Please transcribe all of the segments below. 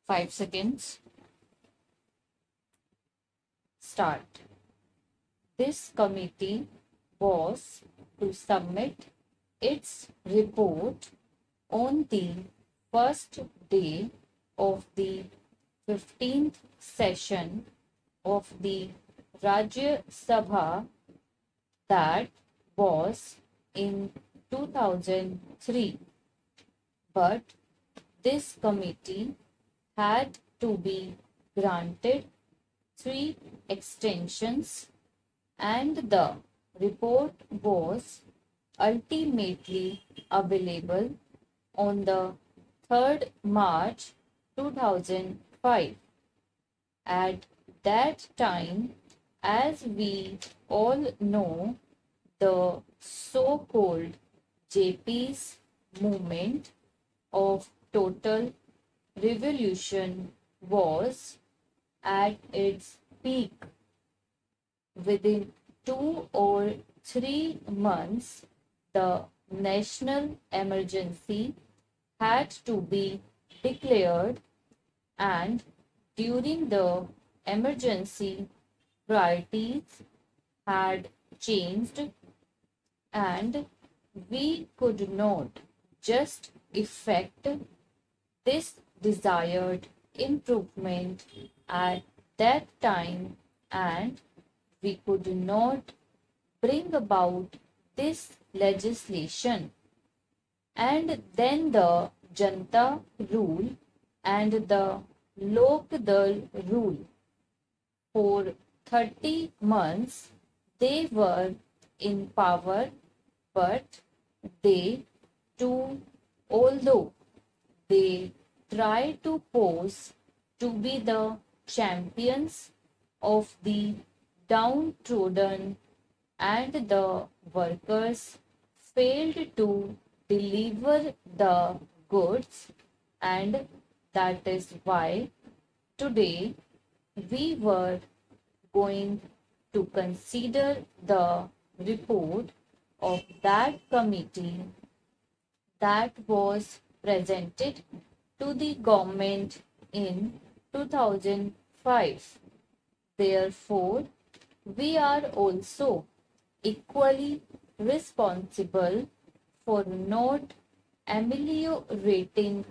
5 seconds. Start. This committee was to submit its report on the first day of the 15th session of the Rajya Sabha, that was in 2003. But this committee had to be granted 3 extensions, and the report was ultimately available on the 3rd March 2005. At that time, as we all know, the so-called JP's movement of total revolution was at its peak. Within 2 or 3 months, the national emergency had to be declared, and during the emergency, priorities had changed, and we could not just effect this desired improvement at that time, and we could not bring about this legislation. And then the Janta rule and the Lok Dal rule. For 30 months, they were in power, but they too, although they tried to pose to be the champions of the downtrodden and the workers, failed to deliver the goods, and that is why today we were going to consider the report of that committee that was presented to the government in 2005. Therefore, we are also equally responsible for not ameliorating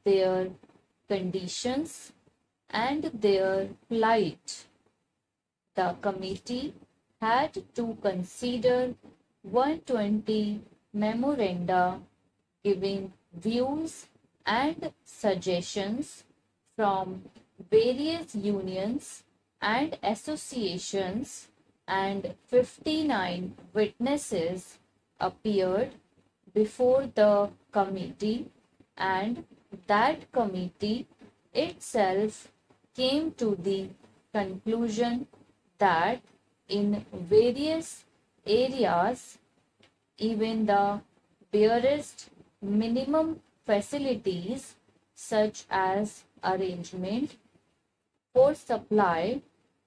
their conditions and their plight. The committee had to consider 120 memoranda giving views and suggestions from various unions and associations, and 59 witnesses appeared before the committee, and that committee itself came to the conclusion that in various areas, even the barest minimum facilities, such as arrangement for supply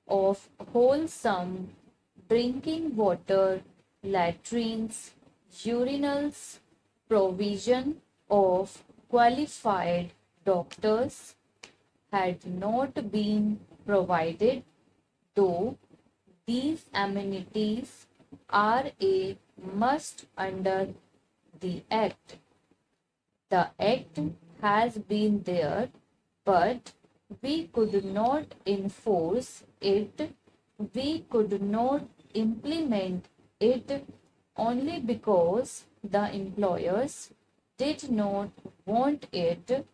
of wholesome drinking water, latrines, urinals, provision of qualified doctors, had not been provided, though these amenities are a must under the Act. The Act has been there, but we could not enforce it, we could not implement it, only because the employers did not want it.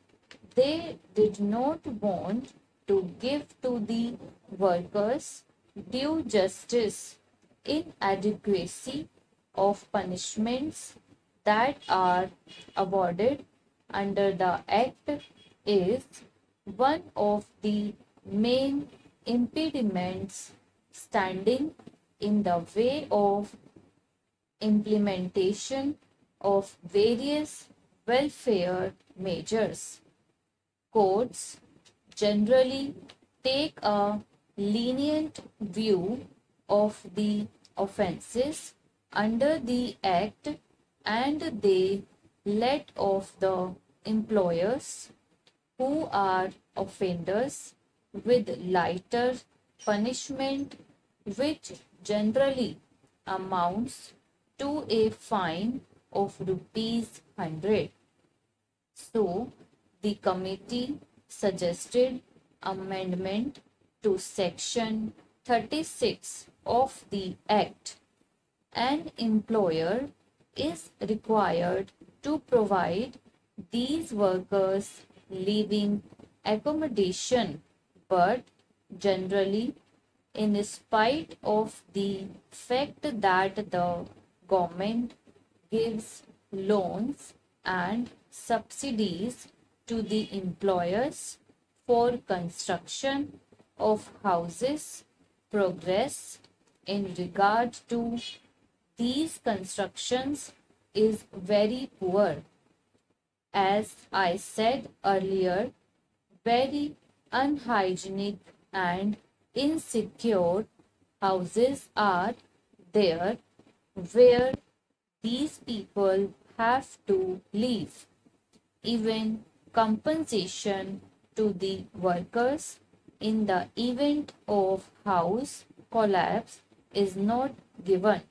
They did not want to give to the workers due justice. Inadequacy of punishments that are awarded under the Act is one of the main impediments standing in the way of implementation of various welfare measures. Courts generally take a lenient view of the offences under the Act, and they let off the employers who are offenders with lighter punishment, which generally amounts to a fine of rupees 100. So, the committee suggested amendment to section 36 of the Act. An employer is required to provide these workers living accommodation, but generally, in spite of the fact that the government gives loans and subsidies to the employers for construction of houses, progress in regard to these constructions is very poor. As I said earlier, very unhygienic and insecure houses are there where these people have to live. Even compensation to the workers in the event of house collapse is not given.